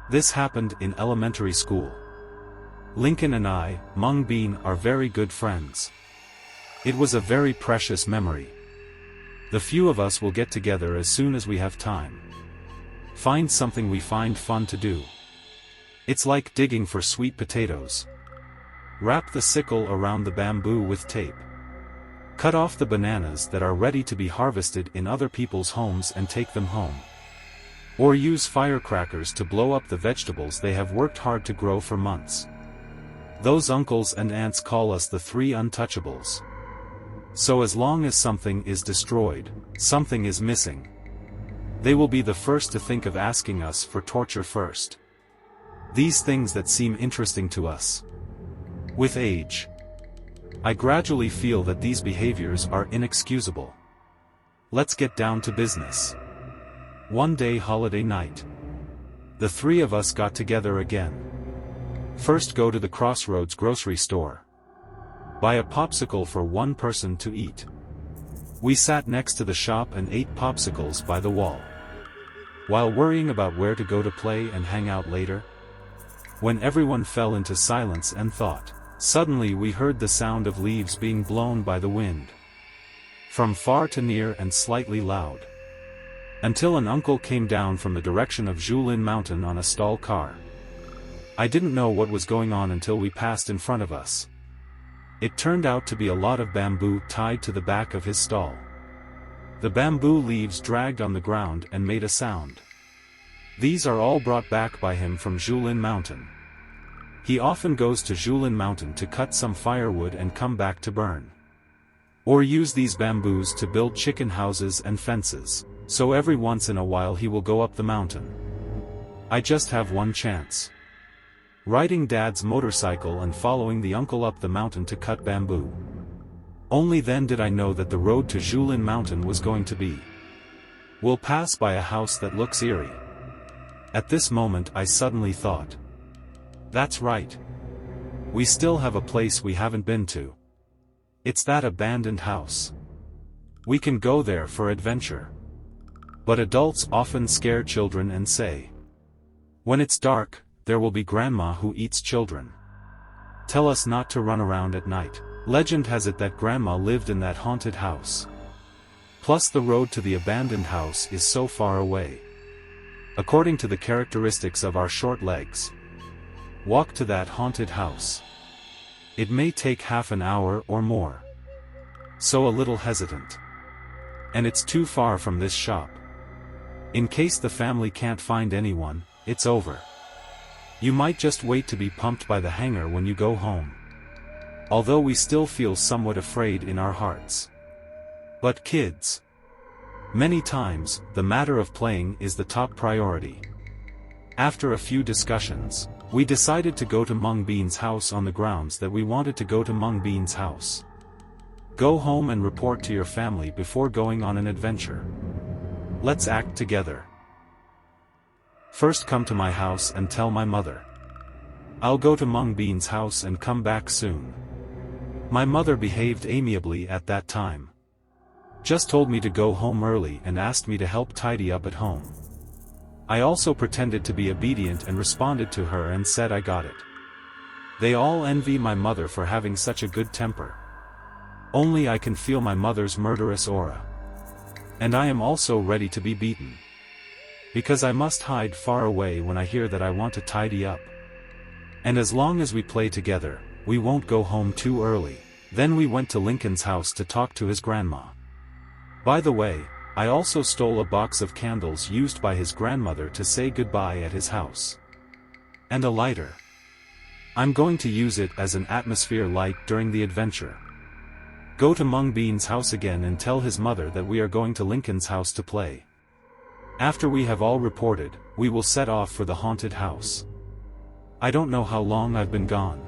This happened in elementary school. Lincoln and I, Mung Bean, are very good friends. It was a very precious memory. The few of us will get together as soon as we have time. Find something we find fun to do. It's like digging for sweet potatoes. Wrap the sickle around the bamboo with tape. Cut off the bananas that are ready to be harvested in other people's homes and take them home. Or use firecrackers to blow up the vegetables they have worked hard to grow for months. Those uncles and aunts call us the three untouchables. So as long as something is destroyed, something is missing. They will be the first to think of asking us for torture first. These things that seem interesting to us. With age, I gradually feel that these behaviors are inexcusable. Let's get down to business. One day holiday night. The three of us got together again. First go to the Crossroads grocery store. Buy a popsicle for one person to eat. We sat next to the shop and ate popsicles by the wall. While worrying about where to go to play and hang out later. When everyone fell into silence and thought, suddenly we heard the sound of leaves being blown by the wind. From far to near and slightly loud. Until an uncle came down from the direction of Julin Mountain on a stall car. I didn't know what was going on until we passed in front of us. It turned out to be a lot of bamboo tied to the back of his stall. The bamboo leaves dragged on the ground and made a sound. These are all brought back by him from Julin Mountain. He often goes to Julin Mountain to cut some firewood and come back to burn. Or use these bamboos to build chicken houses and fences, so every once in a while he will go up the mountain. I just have one chance. Riding Dad's motorcycle and following the uncle up the mountain to cut bamboo. Only then did I know that the road to Julin Mountain was going to be. We'll pass by a house that looks eerie. At this moment I suddenly thought. That's right. We still have a place we haven't been to. It's that abandoned house. We can go there for adventure. But adults often scare children and say, when it's dark, there will be grandma who eats children. Tell us not to run around at night. Legend has it that grandma lived in that haunted house. Plus the road to the abandoned house is so far away. According to the characteristics of our short legs. Walk to that haunted house. It may take half an hour or more. So a little hesitant. And it's too far from this shop. In case the family can't find anyone, it's over. You might just wait to be pumped by the hanger when you go home. Although we still feel somewhat afraid in our hearts. But kids. Many times, the matter of playing is the top priority. After a few discussions, we decided to go to Mung Bean's house on the grounds that we wanted to go to Mung Bean's house. Go home and report to your family before going on an adventure. Let's act together. First come to my house and tell my mother. I'll go to Mung Bean's house and come back soon. My mother behaved amiably at that time. Just told me to go home early and asked me to help tidy up at home. I also pretended to be obedient and responded to her and said I got it. They all envy my mother for having such a good temper. Only I can feel my mother's murderous aura. And I am also ready to be beaten. Because I must hide far away when I hear that I want to tidy up. And as long as we play together, we won't go home too early. Then we went to Lincoln's house to talk to his grandma. By the way, I also stole a box of candles used by his grandmother to say goodbye at his house. And a lighter. I'm going to use it as an atmosphere light during the adventure. Go to Mung Bean's house again and tell his mother that we are going to Lincoln's house to play. After we have all reported, we will set off for the haunted house. I don't know how long I've been gone.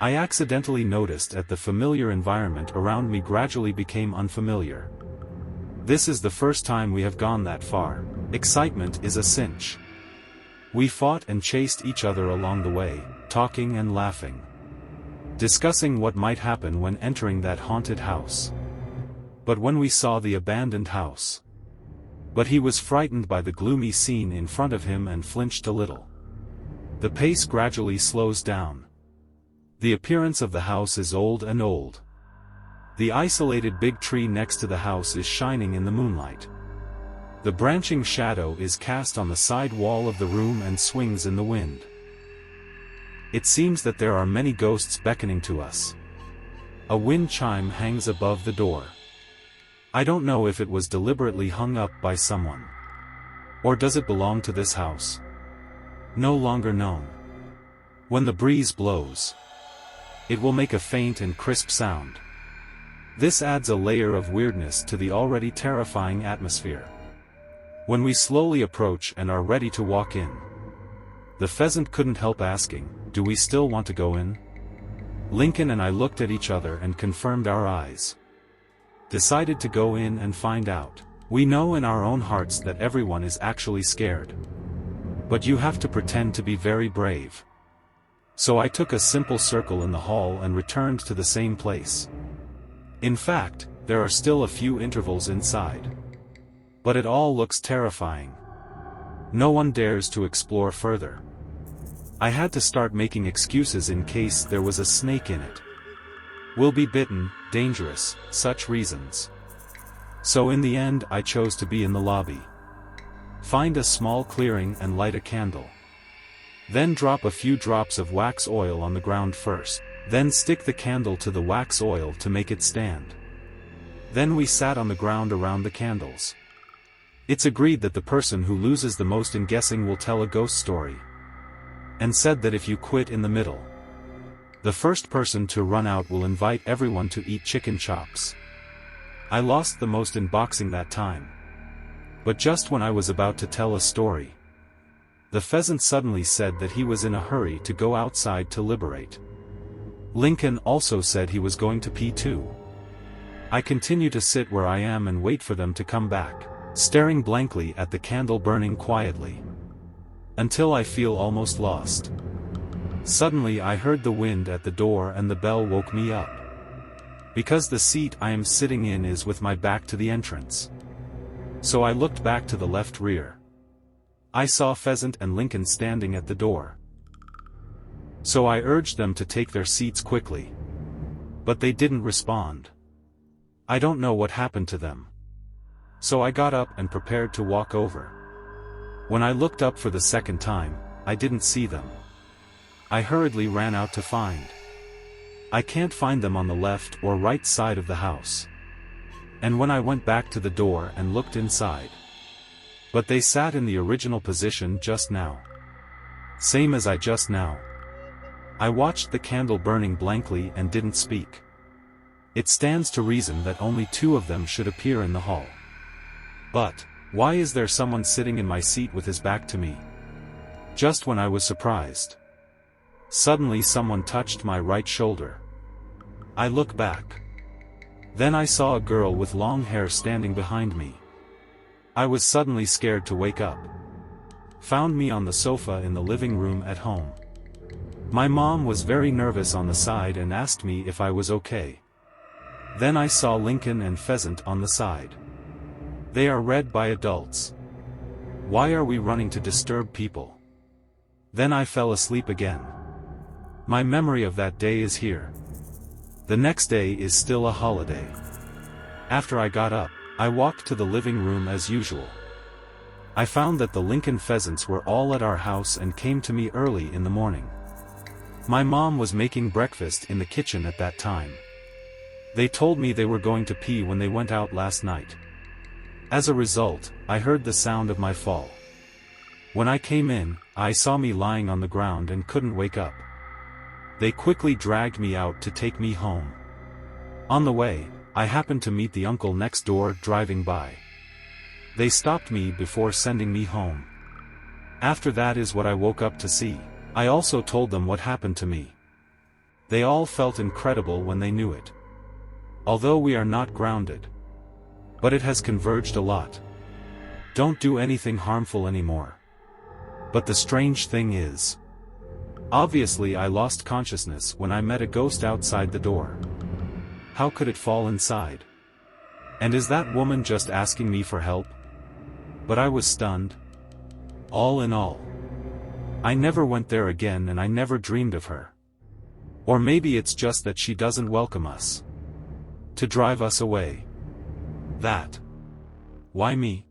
I accidentally noticed that the familiar environment around me gradually became unfamiliar. This is the first time we have gone that far. Excitement is a cinch. We fought and chased each other along the way, talking and laughing. Discussing what might happen when entering that haunted house. But when we saw the abandoned house. But he was frightened by the gloomy scene in front of him and flinched a little. The pace gradually slows down. The appearance of the house is old and old. The isolated big tree next to the house is shining in the moonlight. The branching shadow is cast on the side wall of the room and swings in the wind. It seems that there are many ghosts beckoning to us. A wind chime hangs above the door. I don't know if it was deliberately hung up by someone. Or does it belong to this house? No longer known. When the breeze blows, it will make a faint and crisp sound. This adds a layer of weirdness to the already terrifying atmosphere. When we slowly approach and are ready to walk in, the pheasant couldn't help asking, "Do we still want to go in?" Lincoln and I looked at each other and confirmed our eyes. Decided to go in and find out. We know in our own hearts that everyone is actually scared. But you have to pretend to be very brave. So I took a simple circle in the hall and returned to the same place. In fact, there are still a few intervals inside. But it all looks terrifying. No one dares to explore further. I had to start making excuses in case there was a snake in it. Will be bitten, dangerous, such reasons. So in the end I chose to be in the lobby. Find a small clearing and light a candle. Then drop a few drops of wax oil on the ground first. Then stick the candle to the wax oil to make it stand. Then we sat on the ground around the candles. It's agreed that the person who loses the most in guessing will tell a ghost story. And said that if you quit in the middle, the first person to run out will invite everyone to eat chicken chops. I lost the most in boxing that time. But just when I was about to tell a story, the pheasant suddenly said that he was in a hurry to go outside to liberate. Lincoln also said he was going to pee too. I continue to sit where I am and wait for them to come back, staring blankly at the candle burning quietly, until I feel almost lost. Suddenly I heard the wind at the door and the bell woke me up. Because the seat I am sitting in is with my back to the entrance. So I looked back to the left rear. I saw Pheasant and Lincoln standing at the door. So I urged them to take their seats quickly. But they didn't respond. I don't know what happened to them. So I got up and prepared to walk over. When I looked up for the second time, I didn't see them. I hurriedly ran out to find. I can't find them on the left or right side of the house. And when I went back to the door and looked inside, but they sat in the original position just now. Same as I just now. I watched the candle burning blankly and didn't speak. It stands to reason that only two of them should appear in the hall. But, why is there someone sitting in my seat with his back to me? Just when I was surprised, suddenly someone touched my right shoulder. I look back. Then I saw a girl with long hair standing behind me. I was suddenly scared to wake up. Found me on the sofa in the living room at home. My mom was very nervous on the side and asked me if I was okay. Then I saw Lincoln and Pheasant on the side. They are read by adults. Why are we running to disturb people? Then I fell asleep again. My memory of that day is here. The next day is still a holiday. After I got up, I walked to the living room as usual. I found that the Lincoln Pheasants were all at our house and came to me early in the morning. My mom was making breakfast in the kitchen at that time. They told me they were going to pee when they went out last night. As a result, I heard the sound of my fall. When I came in, I saw me lying on the ground and couldn't wake up. They quickly dragged me out to take me home. On the way, I happened to meet the uncle next door driving by. They stopped me before sending me home. After that is what I woke up to see. I also told them what happened to me. They all felt incredible when they knew it. Although we are not grounded. But it has converged a lot. Don't do anything harmful anymore. But the strange thing is, obviously I lost consciousness when I met a ghost outside the door. How could it fall inside? And is that woman just asking me for help? But I was stunned. All in all, I never went there again and I never dreamed of her. Or maybe it's just that she doesn't welcome us. To drive us away. That. Why me?